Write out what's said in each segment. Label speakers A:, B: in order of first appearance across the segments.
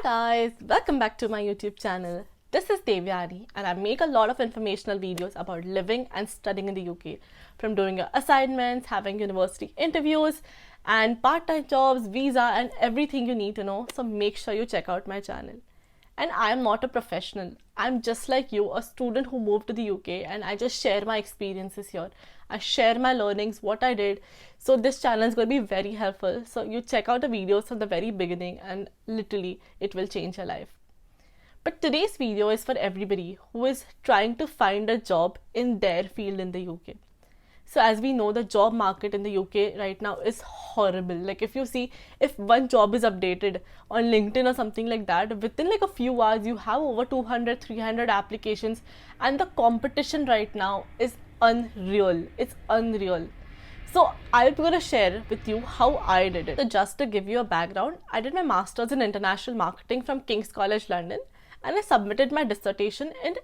A: guys, welcome back to my YouTube channel. This is Devyani and I make a lot of informational videos about living and studying in the UK. From doing your assignments, having university interviews and part-time jobs, visa and everything you need to know. So make sure you check out my channel. And I am not a professional. I'm just like you, a student who moved to the UK, and I just share my experiences here. I share my learnings, what I did. So this channel is going to be very helpful. So you check out the videos from the very beginning and literally it will change your life. But today's video is for everybody who is trying to find a job in their field in the UK. So as we know, the job market in the UK right now is horrible. Like if you see, if one job is updated on LinkedIn or something like that, within like a few hours, you have over 200, 300 applications, and the competition right now is unreal. It's unreal. So I'm going to share with you how I did it. So just to give you a background, I did my master's in international marketing from King's College London, and I submitted my dissertation in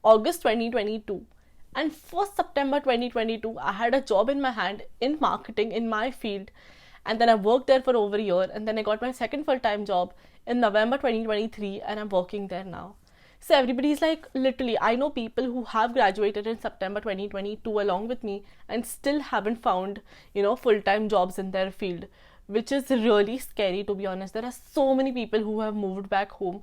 A: August 2022. And 1st September 2022, I had a job in my hand in marketing in my field. And then I worked there for over a year. And then I got my second full-time job in November 2023. And I'm working there now. So everybody's like, literally, I know people who have graduated in September 2022 along with me and still haven't found, full-time jobs in their field, which is really scary, to be honest. There are so many people who have moved back home.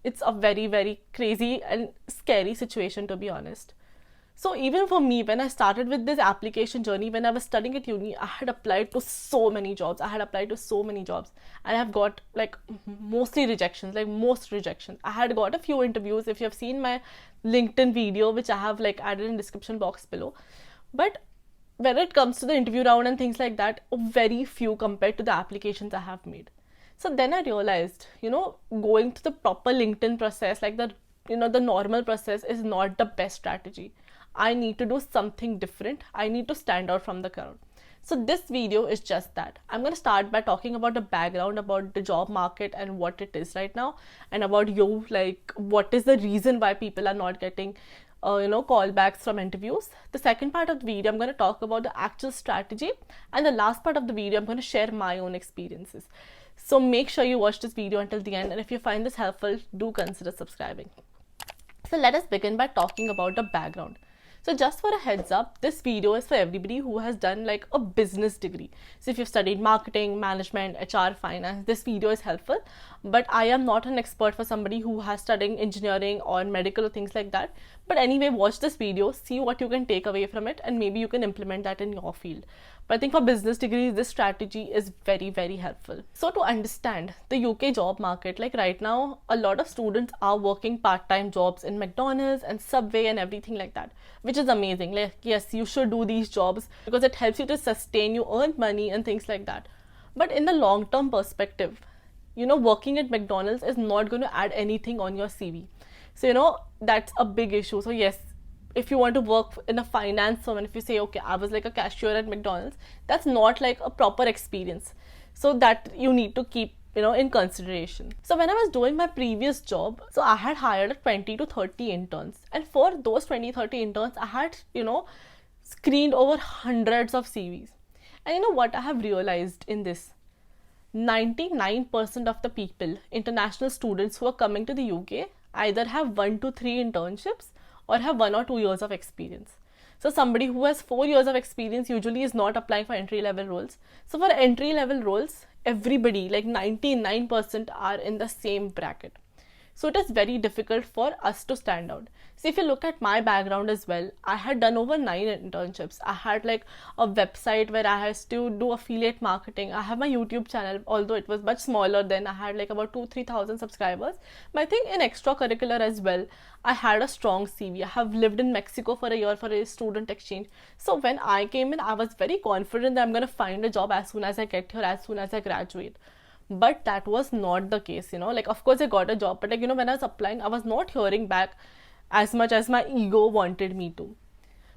A: It's a very, very crazy and scary situation, to be honest. So even for me, when I started with this application journey, when I was studying at uni, I had applied to so many jobs. And I have got like mostly rejections, like most rejections. I had got a few interviews. If you have seen my LinkedIn video, which I have like added in description box below. But when it comes to the interview round and things like that, very few compared to the applications I have made. So then I realized, going through the proper LinkedIn process, like the normal process is not the best strategy. I need to do something different. I need to stand out from the crowd. So this video is just that. I'm going to start by talking about the background about the job market and what it is right now, and about you, like what is the reason why people are not getting callbacks from interviews. The second part of the video, I'm going to talk about the actual strategy, and the last part of the video, I'm going to share my own experiences. So make sure you watch this video until the end, and if you find this helpful, do consider subscribing. So let us begin by talking about the background. So just for a heads up, this video is for everybody who has done like a business degree. So if you've studied marketing, management, HR, finance, this video is helpful. But I am not an expert for somebody who has studied engineering or medical or things like that. But anyway, watch this video, see what you can take away from it, and maybe you can implement that in your field. But I think for business degrees, this strategy is very, very helpful. So to understand the UK job market, like right now, a lot of students are working part-time jobs in McDonald's and Subway and everything like that, which is amazing. Like, yes, you should do these jobs because it helps you to sustain, you earn money and things like that. But in the long-term perspective, working at McDonald's is not going to add anything on your CV. So, that's a big issue. So yes, if you want to work in a finance firm, and if you say, okay, I was like a cashier at McDonald's, that's not like a proper experience. So that you need to keep, in consideration. So when I was doing my previous job, so I had hired 20 to 30 interns. And for those 20, 30 interns, I had, screened over hundreds of CVs. And what I have realized in this? 99% of the people, international students who are coming to the UK, either have 1 to 3 internships or have 1 or 2 years of experience. So somebody who has 4 years of experience usually is not applying for entry-level roles. So for entry-level roles, everybody, like 99% are in the same bracket. So it is very difficult for us to stand out. So if you look at my background as well, I had done over 9 internships. I had like a website where I had to do affiliate marketing. I have my YouTube channel, although it was much smaller then. I had like about 2,000-3,000 subscribers. But I think in extracurricular as well, I had a strong CV. I have lived in Mexico for a year for a student exchange. So when I came in, I was very confident that I'm going to find a job as soon as I get here, as soon as I graduate. But that was not the case, like of course I got a job, but like, when I was applying, I was not hearing back as much as my ego wanted me to.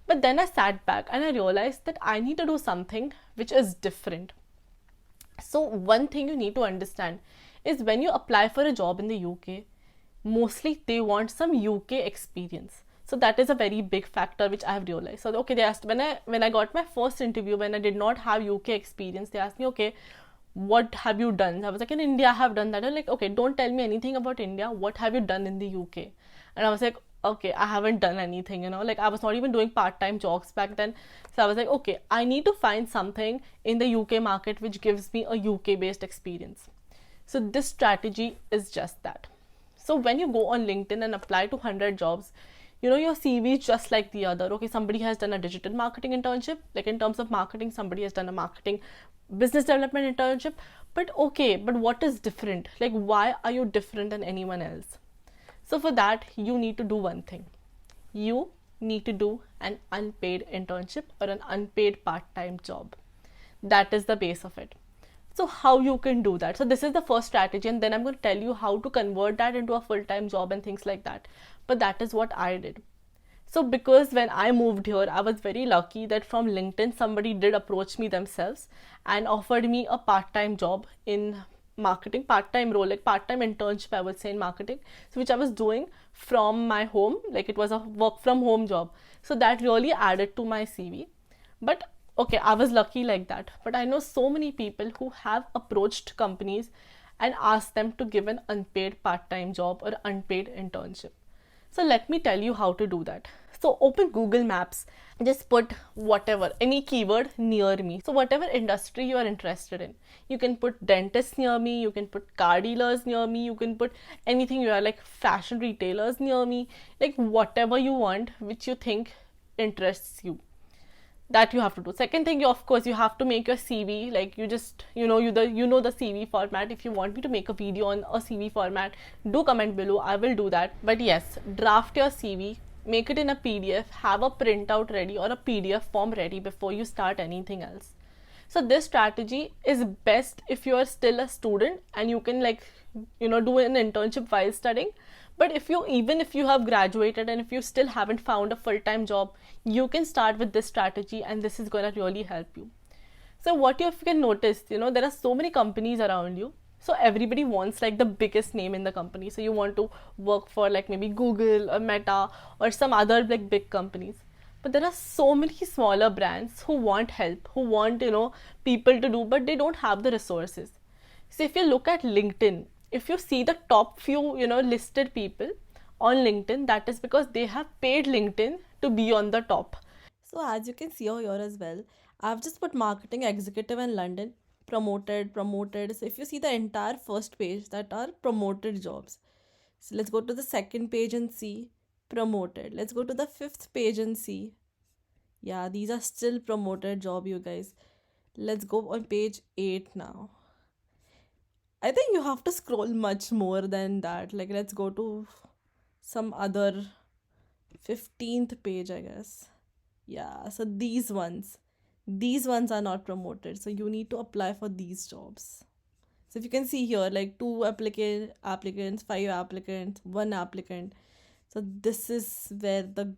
A: But then I sat back and I realized that I need to do something which is different. So one thing you need to understand is when you apply for a job in the UK, mostly they want some UK experience. So that is a very big factor which I have realized. So okay, they asked when I got my first interview, when I did not have UK experience, they asked me, okay, what have you done? I was like, in India I have done that. I'm like, okay, don't tell me anything about India, what have you done in the UK? And I was like, okay, I haven't done anything, like I was not even doing part-time jobs back then. So I was like, okay, I need to find something in the UK market which gives me a UK based experience. So this strategy is just that. So when you go on LinkedIn and apply to 100 jobs, your CV is just like the other. Okay, somebody has done a digital marketing internship, like in terms of marketing, somebody has done a marketing business development internship. But okay, but what is different? Like, why are you different than anyone else? So for that, you need to do one thing. You need to do an unpaid internship or an unpaid part-time job. That is the base of it. So how you can do that? So this is the first strategy, and then I'm going to tell you how to convert that into a full-time job and things like that. But that is what I did. So because when I moved here, I was very lucky that from LinkedIn somebody did approach me themselves and offered me a part-time job in marketing, part-time role, like part-time internship I would say in marketing, so which I was doing from my home, like it was a work from home job. So that really added to my CV. But okay, I was lucky like that. But I know so many people who have approached companies and asked them to give an unpaid part-time job or unpaid internship. So let me tell you how to do that. So open Google Maps, just put whatever, any keyword near me. So whatever industry you are interested in, you can put dentists near me, you can put car dealers near me, you can put anything you are, like fashion retailers near me, like whatever you want, which you think interests you, that you have to do. Second thing, of course, you have to make your CV. Like you just, you know the CV format. If you want me to make a video on a CV format, do comment below, I will do that. But yes, draft your CV, make it in a PDF, have a printout ready or a PDF form ready before you start anything else. So this strategy is best if you are still a student and you can, like, do an internship while studying. But if you have graduated and if you still haven't found a full-time job, you can start with this strategy, and this is gonna really help you. So what you can notice, there are so many companies around you. So everybody wants like the biggest name in the company. So you want to work for like maybe Google or Meta or some other like big companies. But there are so many smaller brands who want help, who want, people to do, but they don't have the resources. So if you look at LinkedIn, if you see the top few, listed people on LinkedIn, that is because they have paid LinkedIn to be on the top. So as you can see over here as well, I've just put marketing executive in London, promoted. So if you see the entire first page, that are promoted jobs. So let's go to the second page and see promoted. Let's go to the fifth page and see. Yeah, these are still promoted job, you guys. Let's go on page 8 now. I think you have to scroll much more than that. Like, let's go to some other 15th page, I guess. Yeah, so these ones are not promoted. So you need to apply for these jobs. So if you can see here, like applicants, 5 applicants, 1 applicant. So this is where the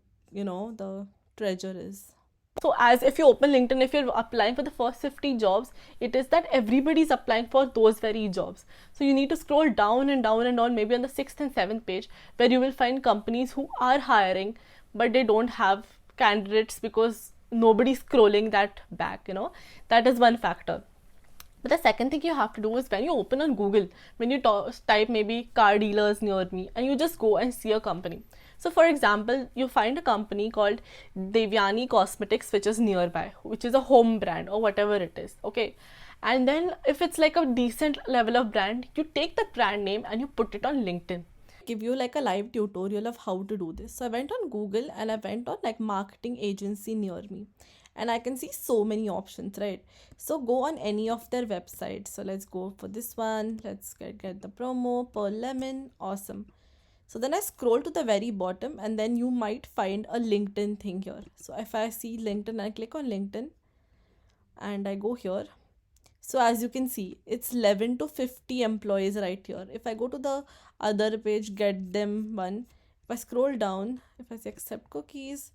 A: treasure is. So as if you open LinkedIn, if you're applying for the first 50 jobs, it is that everybody's applying for those very jobs. So you need to scroll down and down and down, maybe on the 6th and 7th page, where you will find companies who are hiring, but they don't have candidates because nobody's scrolling that back, that is one factor. But the second thing you have to do is when you open on Google, when you type maybe car dealers near me, and you just go and see a company. So for example, you find a company called Devyani Cosmetics, which is nearby, which is a home brand or whatever it is. Okay. And then if it's like a decent level of brand, you take that brand name and you put it on LinkedIn. Give you like a live tutorial of how to do this. So I went on Google and I went on like marketing agency near me, and I can see so many options, right? So go on any of their websites. So let's go for this one. Let's get the promo per lemon. Awesome. So then I scroll to the very bottom, and then you might find a LinkedIn thing here. So if I see LinkedIn, I click on LinkedIn and I go here. So as you can see, it's 11 to 50 employees right here. If I go to the other page, get them one. If I scroll down, if I say accept cookies,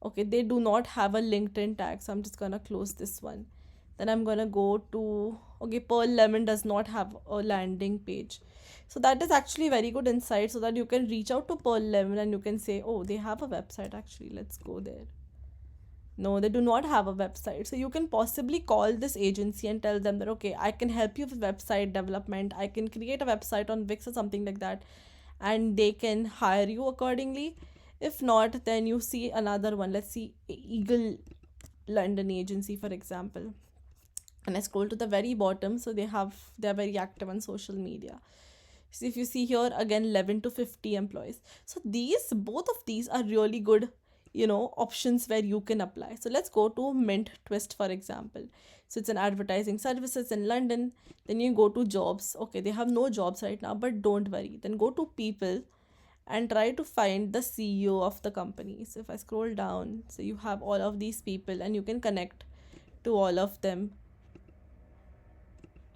A: okay, they do not have a LinkedIn tag. So I'm just gonna close this one. Then I'm gonna go to, okay, Pearl Lemon does not have a landing page. So that is actually very good insight, so that you can reach out to Pearl Lemon and you can say, oh, they have a website actually. Let's go there. No, they do not have a website. So you can possibly call this agency and tell them that, okay, I can help you with website development. I can create a website on Wix or something like that, and they can hire you accordingly. If not, then you see another one. Let's see, Eagle London agency, for example. And I scroll to the very bottom, so they're very active on social media. So if you see here again, 11 to 50 employees. So both of these are really good, options where you can apply. So let's go to Mint Twist, for example. So it's an advertising services in London. Then you go to jobs. Okay, they have no jobs right now, but don't worry. Then go to people and try to find the CEO of the company. So if I scroll down, so you have all of these people and you can connect to all of them.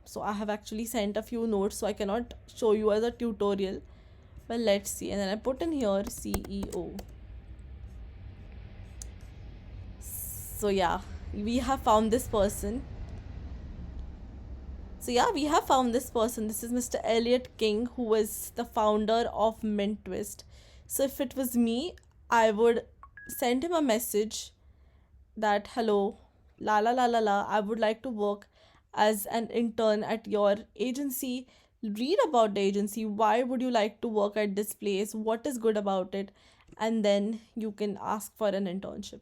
A: So I have actually sent a few notes, so I cannot show you as a tutorial, but let's see. And then I put in here CEO. So yeah, we have found this person. This is Mr. Elliot King, who is the founder of Mint Twist. So if it was me, I would send him a message that, hello, la la la la la, I would like to work as an intern at your agency. Read about the agency. Why would you like to work at this place? What is good about it? And then you can ask for an internship.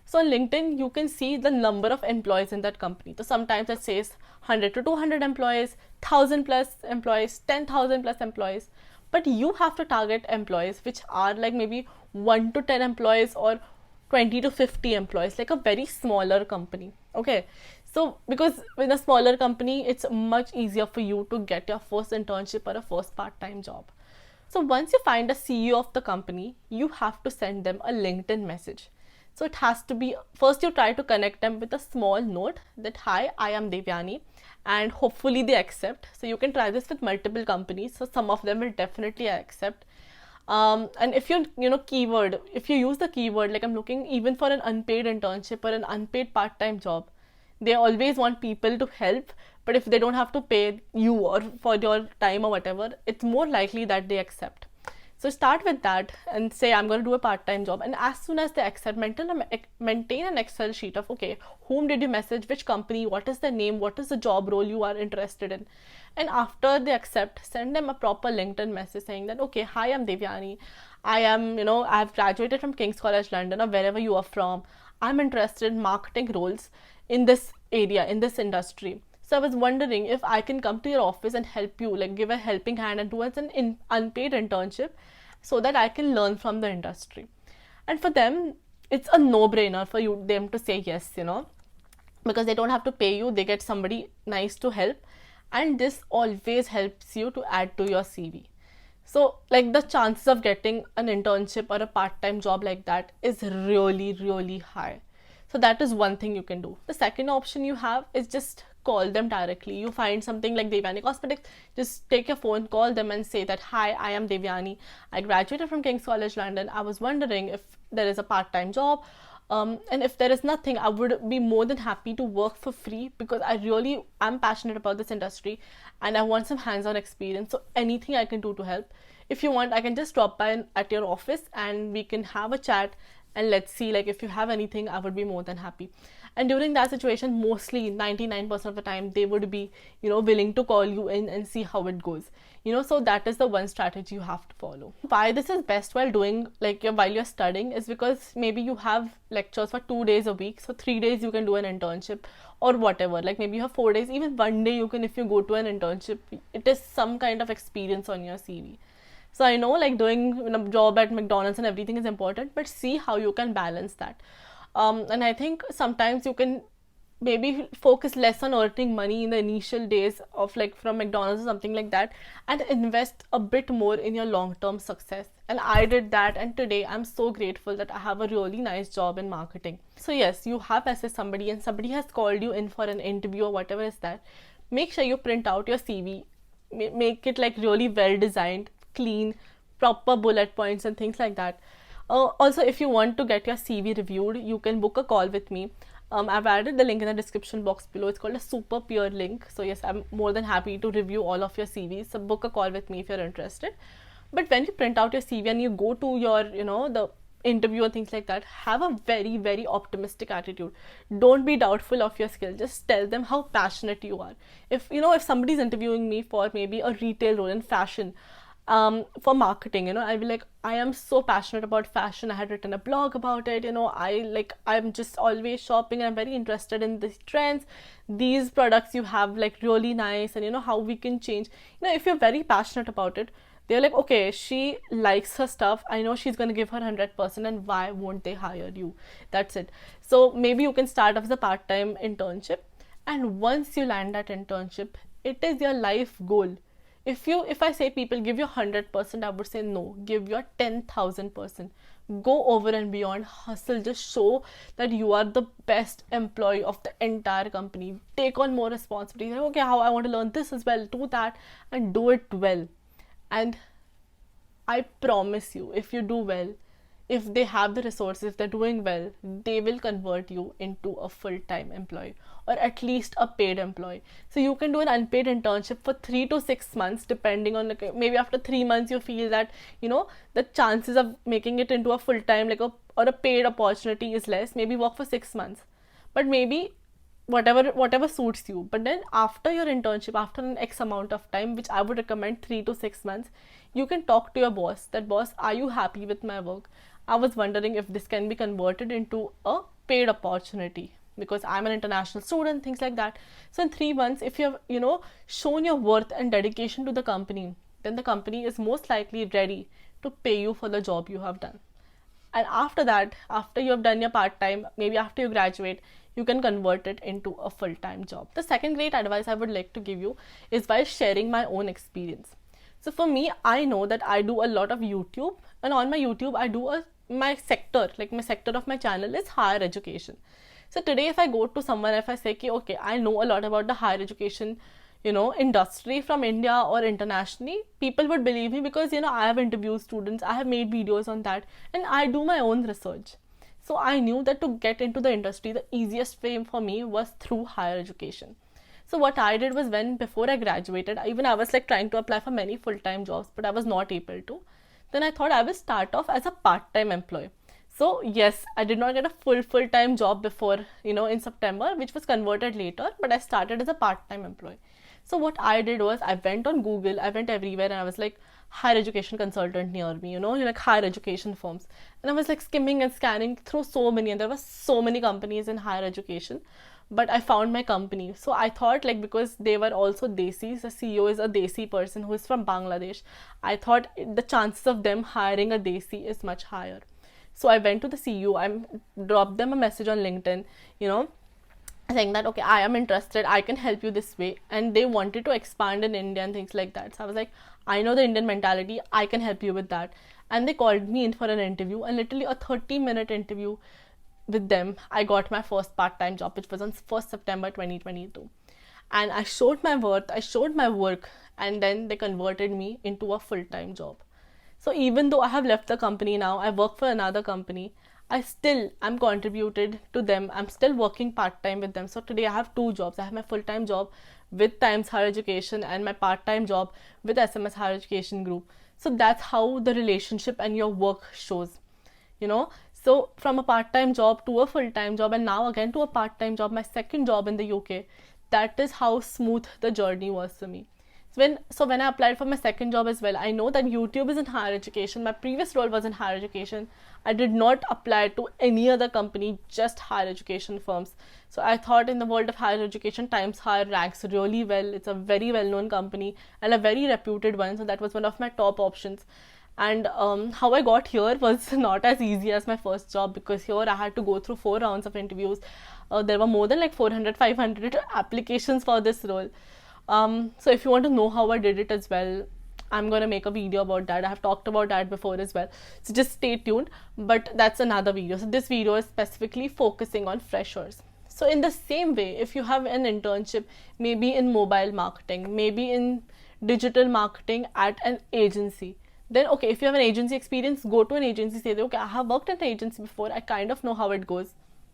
A: So on LinkedIn, you can see the number of employees in that company. So sometimes it says 100 to 200 employees, 1,000 plus employees, 10,000 plus employees. But you have to target employees which are like maybe 1 to 10 employees or 20 to 50 employees, like a very smaller company. Okay. So because in a smaller company, it's much easier for you to get your first internship or a first part-time job. So once you find a CEO of the company, you have to send them a LinkedIn message. So it has to be, first you try to connect them with a small note that, hi, I am Devyani, and hopefully they accept. So you can try this with multiple companies. So some of them will definitely accept. And if you use the keyword, like I'm looking even for an unpaid internship or an unpaid part-time job, they always want people to help. But if they don't have to pay you or for your time or whatever, it's more likely that they accept. So start with that and say, I'm going to do a part-time job. And as soon as they accept, maintain an Excel sheet of, okay, whom did you message, which company, what is the name, what is the job role you are interested in. And after they accept, send them a proper LinkedIn message saying that, okay, hi, I'm Devyani. I've graduated from King's College London or wherever you are from. I'm interested in marketing roles in this area, in this industry. So I was wondering if I can come to your office and help you, like give a helping hand and do an unpaid internship so that I can learn from the industry. And for them, it's a no-brainer for them to say yes, because they don't have to pay you, they get somebody nice to help. And this always helps you to add to your CV. So like the chances of getting an internship or a part-time job like that is really, really high. So that is one thing you can do. The second option you have is just call them directly. You find something like Devyani Cosmetics, just take your phone, call them and say that, hi, I am Devyani. I graduated from King's College London. I was wondering if there is a part-time job. And if there is nothing, I would be more than happy to work for free because I really am passionate about this industry and I want some hands-on experience. So anything I can do to help. If you want, I can just drop by at your office and we can have a chat and let's see, like if you have anything, I would be more than happy. And during that situation, mostly 99% of the time, they would be, willing to call you in and see how it goes. So that is the one strategy you have to follow. Why this is best while you're studying is because maybe you have lectures for 2 days a week. So 3 days you can do an internship or whatever. Like maybe you have 4 days, even one day you can, if you go to an internship, it is some kind of experience on your CV. So I know like doing a job at McDonald's and everything is important, but see how you can balance that. And I think sometimes you can maybe focus less on earning money in the initial days of like from McDonald's or something like that and invest a bit more in your long-term success. And I did that, and today I'm so grateful that I have a really nice job in marketing. So yes, you have messaged somebody and somebody has called you in for an interview or whatever is that. Make sure you print out your CV, make it like really well designed, clean, proper bullet points and things like that. Also, if you want to get your CV reviewed, you can book a call with me. I've added the link in the description box below. It's called a super peer link. So yes, I'm more than happy to review all of your CVs. So book a call with me if you're interested. But when you print out your CV and you go to your, the interview and things like that, have a very, very optimistic attitude. Don't be doubtful of your skill. Just tell them how passionate you are. If if somebody's interviewing me for maybe a retail role in fashion, for marketing, I'll be like, I am so passionate about fashion. I had written a blog about it. I'm just always shopping, and I'm very interested in these trends. These products you have, like, really nice, and how we can change. If you're very passionate about it, they're like, okay, she likes her stuff. I know she's going to give her 100%, and why won't they hire you? That's it. So maybe you can start off as a part-time internship, and once you land that internship, it is your life goal. If I say people give you 100%, I would say no, give your 10,000%. Go over and beyond, hustle, just show that you are the best employee of the entire company. Take on more responsibility. Okay, how I want to learn this as well, do that, and do it well. And I promise you, if you do well, if they have the resources, if they're doing well, they will convert you into a full-time employee, or at least a paid employee. So you can do an unpaid internship for 3 to 6 months, depending on, like, maybe after 3 months you feel that the chances of making it into a full-time, like, or a paid opportunity is less. Maybe work for 6 months, but maybe whatever suits you. But then after your internship, after an X amount of time, which I would recommend 3 to 6 months, you can talk to your boss that, boss, are you happy with my work? I was wondering if this can be converted into a paid opportunity, because I'm an international student, things like that. So in 3 months, if you've shown your worth and dedication to the company, then the company is most likely ready to pay you for the job you have done. And after that, after you have done your part-time, maybe after you graduate, you can convert it into a full-time job. The second great advice I would like to give you is by sharing my own experience. So for me, I know that I do a lot of YouTube, and on my YouTube, I do my sector of my channel is higher education. So today, if I go to someone, if I say, okay, I know a lot about the higher education, industry from India or internationally, people would believe me, because, I have interviewed students, I have made videos on that, and I do my own research. So I knew that to get into the industry, the easiest way for me was through higher education. So what I did was, before I graduated, I was like trying to apply for many full-time jobs, but I was not able to. Then I thought I will start off as a part-time employee. So yes, I did not get a full-time job before, in September, which was converted later, but I started as a part-time employee. So what I did was, I went on Google, I went everywhere, and I was like, higher education consultant near me, like higher education firms. And I was like skimming and scanning through so many, and there were so many companies in higher education. But I found my company. So I thought, like, because they were also Desis, the CEO is a Desi person who is from Bangladesh, I thought the chances of them hiring a Desi is much higher. So I went to the CEO, I dropped them a message on LinkedIn, saying that, okay, I am interested, I can help you this way. And they wanted to expand in India and things like that. So I was like, I know the Indian mentality, I can help you with that. And they called me in for an interview, and literally a 30-minute interview with them, I got my first part-time job, which was on 1st September 2022. And I showed my worth, I showed my work, and then they converted me into a full-time job. So even though I have left the company now, I work for another company, I'm contributed to them. I'm still working part-time with them. So today I have 2 jobs. I have my full-time job with Times Higher Education and my part-time job with SMS Higher Education Group. So that's how the relationship and your work shows, So from a part-time job to a full-time job, and now again to a part-time job, my second job in the UK, that is how smooth the journey was for me. So when I applied for my second job as well, I know that YouTube is in higher education. My previous role was in higher education. I did not apply to any other company, just higher education firms. So I thought, in the world of higher education, Times Higher ranks really well. It's a very well-known company and a very reputed one. So that was one of my top options. And how I got here was not as easy as my first job, because here I had to go through 4 rounds of interviews. There were more than like 400, 500 applications for this role. So if you want to know how I did it as well, I'm going to make a video about that. I have talked about that before as well. So just stay tuned. But that's another video. So this video is specifically focusing on freshers. So in the same way, if you have an internship, maybe in mobile marketing, maybe in digital marketing at an agency, then okay, if you have an agency experience, go to an agency, say, okay, I have worked at an agency before, I kind of know how it goes.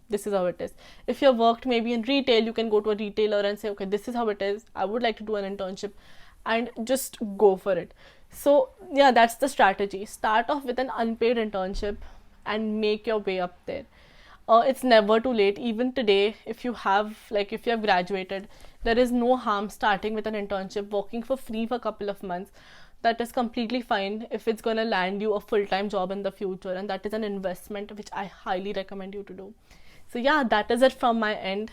A: This is how it is. If you have worked maybe in retail, you can go to a retailer and say, okay, this is how it is. I would like to do an internship, and just go for it. So yeah, that's the strategy. Start off with an unpaid internship, and make your way up there. It's never too late. Even today, if you have graduated, there is no harm starting with an internship, working for free for a couple of months. That is completely fine if it's going to land you a full-time job in the future, and that is an investment which I highly recommend you to do. So yeah, that is it from my end.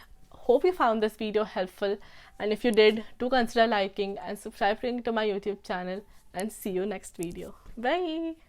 A: Hope you found this video helpful, and if you did, do consider liking and subscribing to my YouTube channel, and see you next video. Bye.